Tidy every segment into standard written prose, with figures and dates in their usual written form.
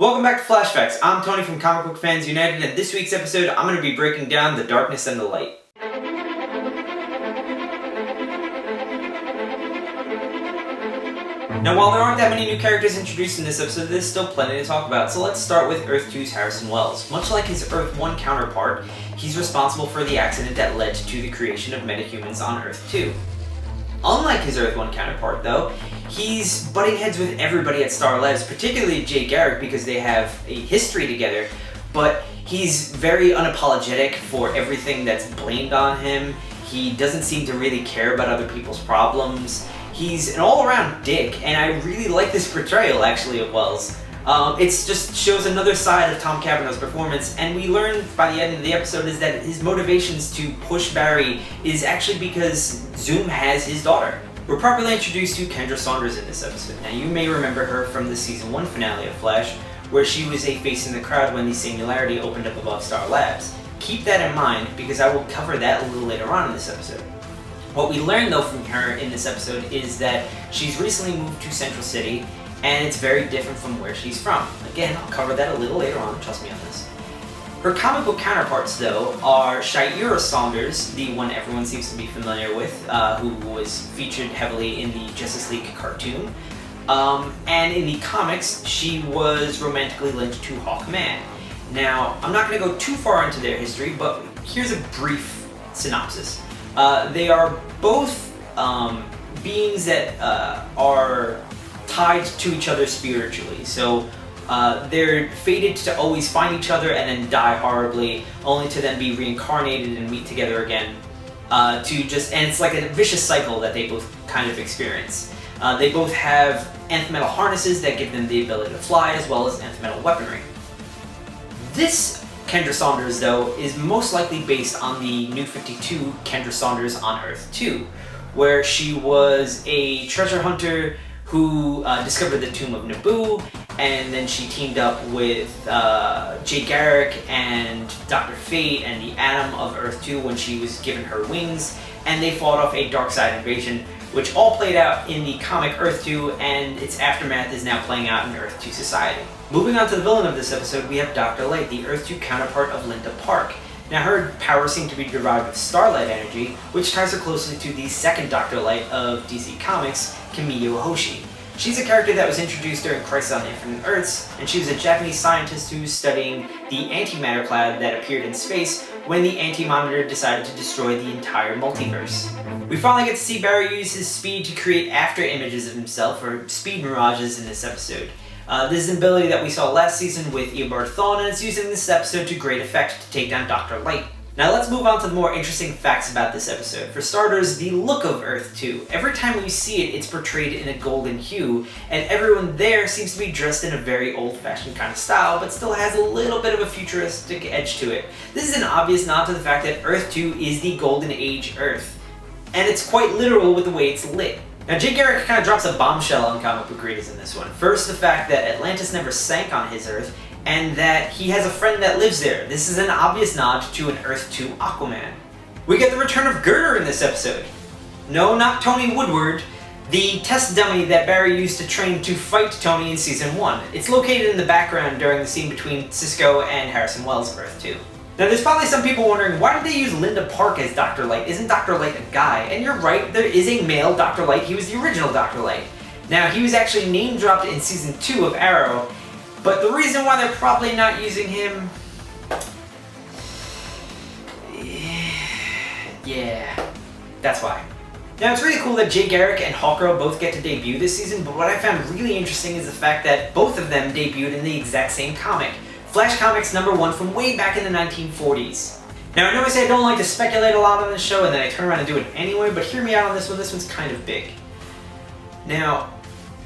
Welcome back to Flashbacks. I'm Tony from Comic Book Fans United, and this week's episode I'm going to be breaking down the darkness and the light. Now, while there aren't that many new characters introduced in this episode, there's still plenty to talk about, so let's start with Earth 2's Harrison Wells. Much like his Earth 1 counterpart, he's responsible for the accident that led to the creation of metahumans on Earth 2. Unlike his Earth 1 counterpart, though, he's butting heads with everybody at Star Labs, particularly Jay Garrick, because they have a history together, but he's very unapologetic for everything that's blamed on him. He doesn't seem to really care about other people's problems. He's an all-around dick, and I really like this portrayal, actually, of Wells. It just shows another side of Tom Cavanaugh's performance, and we learn by the end of the episode is that his motivations to push Barry is actually because Zoom has his daughter. We're properly introduced to Kendra Saunders in this episode. Now, you may remember her from the Season 1 finale of Flash, where she was a face in the crowd when the Singularity opened up above Star Labs. Keep that in mind, because I will cover that a little later on in this episode. What we learn, though, from her in this episode is that she's recently moved to Central City, and it's very different from where she's from. Again, I'll cover that a little later on, trust me on this. Her comic book counterparts, though, are Shaira Saunders, the one everyone seems to be familiar with, who was featured heavily in the Justice League cartoon. And in the comics, she was romantically linked to Hawkman. Now, I'm not going to go too far into their history, but here's a brief synopsis. They are both beings that are tied to each other spiritually. So they're fated to always find each other and then die horribly, only to then be reincarnated and meet together again. And it's like a vicious cycle that they both kind of experience. They both have nth metal harnesses that give them the ability to fly, as well as nth metal weaponry. This Kendra Saunders, though, is most likely based on the New 52 Kendra Saunders on Earth 2, where she was a treasure hunter who discovered the tomb of Naboo, and then she teamed up with Jay Garrick and Dr. Fate and the Atom of Earth 2 when she was given her wings, and they fought off a Darkseid invasion, which all played out in the comic Earth 2, and its aftermath is now playing out in Earth 2 society. Moving on to the villain of this episode, we have Dr. Light, the Earth 2 counterpart of Linda Park. Now, her powers seem to be derived with Starlight energy, which ties her closely to the second Dr. Light of DC Comics, Kamiyo Hoshi. She's a character that was introduced during Crisis on Infinite Earths, and she was a Japanese scientist who was studying the antimatter cloud that appeared in space when the Anti-Monitor decided to destroy the entire multiverse. We finally get to see Barry use his speed to create after images of himself, or speed mirages, in this episode. This is an ability that we saw last season with Eobard Thawne, and it's used in this episode to great effect to take down Dr. Light. Now let's move on to the more interesting facts about this episode. For starters, the look of Earth 2. Every time we see it, it's portrayed in a golden hue, and everyone there seems to be dressed in a very old-fashioned kind of style, but still has a little bit of a futuristic edge to it. This is an obvious nod to the fact that Earth 2 is the Golden Age Earth, and it's quite literal with the way it's lit. Now, Jay Garrick kind of drops a bombshell on comic book readers in this one. First, the fact that Atlantis never sank on his Earth, and that he has a friend that lives there. This is an obvious nod to an Earth 2 Aquaman. We get the return of Girder in this episode. No, not Tony Woodward, the test dummy that Barry used to train to fight Tony in Season 1. It's located in the background during the scene between Cisco and Harrison Wells of Earth 2. Now, there's probably some people wondering, why did they use Linda Park as Dr. Light? Isn't Dr. Light a guy? And you're right, there is a male Dr. Light. He was the original Dr. Light. Now, he was actually name-dropped in Season 2 of Arrow, but the reason why they're probably not using him... yeah, that's why. Now, it's really cool that Jay Garrick and Hawkgirl both get to debut this season, but what I found really interesting is the fact that both of them debuted in the exact same comic. Flash Comics #1 from way back in the 1940s. Now, I know I say I don't like to speculate a lot on this show and then I turn around and do it anyway, but hear me out on this one. This one's kind of big. Now,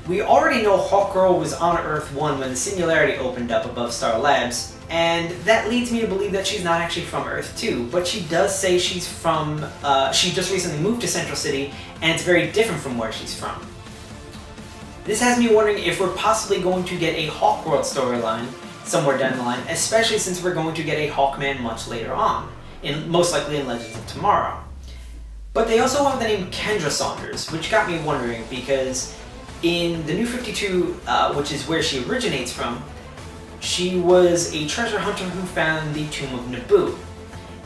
we already know Hawkgirl was on Earth 1 when the Singularity opened up above Star Labs, and that leads me to believe that she's not actually from Earth 2, but she does say she's from, she just recently moved to Central City, and it's very different from where she's from. This has me wondering if we're possibly going to get a Hawkworld storyline somewhere down the line, especially since we're going to get a Hawkman much later on, most likely in Legends of Tomorrow. But they also have the name Kendra Saunders, which got me wondering because in the New 52, which is where she originates from, She was a treasure hunter who found the tomb of Naboo.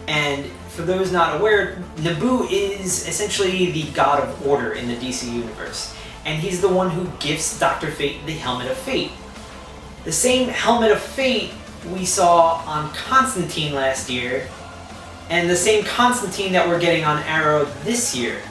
And for those not aware, Naboo is essentially the god of order in the DC universe. And he's the one who gifts Dr. Fate the Helmet of Fate. The same Helmet of Fate we saw on Constantine last year, and the same Constantine that we're getting on Arrow this year.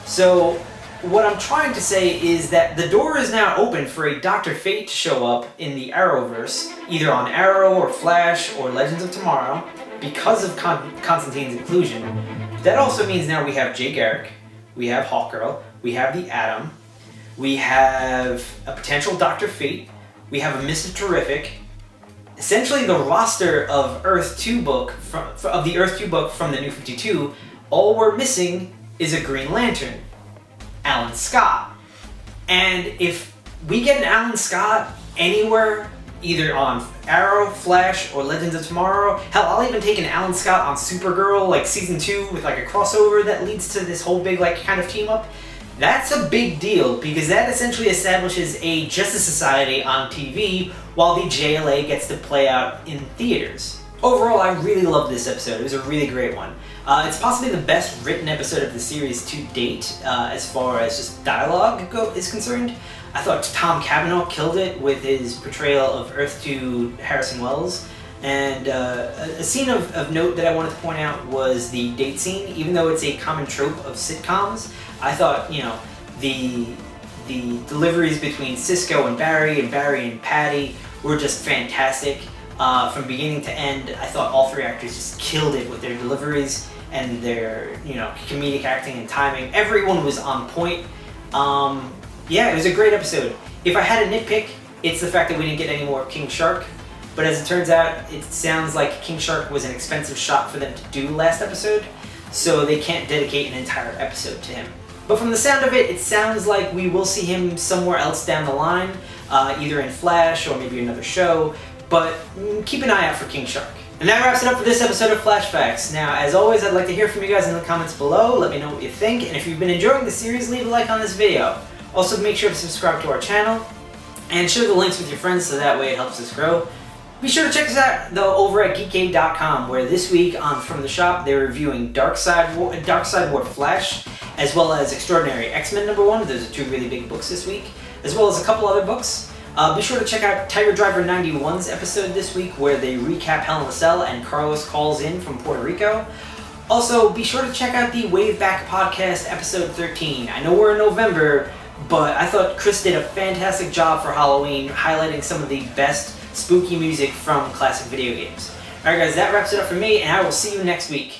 So what I'm trying to say is that the door is now open for a Dr. Fate to show up in the Arrowverse, either on Arrow or Flash or Legends of Tomorrow, because of Constantine's inclusion. That also means now we have Jay Garrick, we have Hawkgirl, we have the Atom, we have a potential Dr. Fate, we have a Mr. Terrific. Essentially the roster of Earth 2 book of the Earth 2 book from the New 52, all we're missing is a Green Lantern, Alan Scott. And if we get an Alan Scott anywhere, either on Arrow, Flash, or Legends of Tomorrow, hell, I'll even take an Alan Scott on Supergirl, like season 2, with like a crossover that leads to this whole big like kind of team up. That's a big deal, because that essentially establishes a Justice Society on TV while the JLA gets to play out in theaters. Overall, I really loved this episode. It was a really great one. It's possibly the best written episode of the series to date, as far as just dialogue is concerned. I thought Tom Cavanaugh killed it with his portrayal of Earth 2 Harrison Wells. And a scene of note that I wanted to point out was the date scene. Even though it's a common trope of sitcoms, I thought, you know, the deliveries between Cisco and Barry and Patty were just fantastic. From beginning to end, I thought all three actors just killed it with their deliveries and their, you know, comedic acting and timing. Everyone was on point. Yeah, it was a great episode. If I had a nitpick, it's the fact that we didn't get any more of King Shark. But as it turns out, it sounds like King Shark was an expensive shot for them to do last episode, so they can't dedicate an entire episode to him. But from the sound of it, it sounds like we will see him somewhere else down the line, either in Flash or maybe another show, but keep an eye out for King Shark. And that wraps it up for this episode of Flashbacks. Now, as always, I'd like to hear from you guys in the comments below. Let me know what you think, and if you've been enjoying the series, leave a like on this video. Also, make sure to subscribe to our channel, and share the links with your friends so that way it helps us grow. Be sure to check us out, though, over at Geekade.com, where this week on From the Shop, they're reviewing Dark Side War Flash, as well as Extraordinary X-Men #1. Those are two really big books this week, as well as a couple other books. Be sure to check out Tiger Driver 91's episode this week, where they recap Hell in a Cell and Carlos calls in from Puerto Rico. Also, be sure to check out the Wave Back Podcast episode 13. I know we're in November, but I thought Chris did a fantastic job for Halloween, highlighting some of the best spooky music from classic video games. Alright guys, that wraps it up for me, and I will see you next week.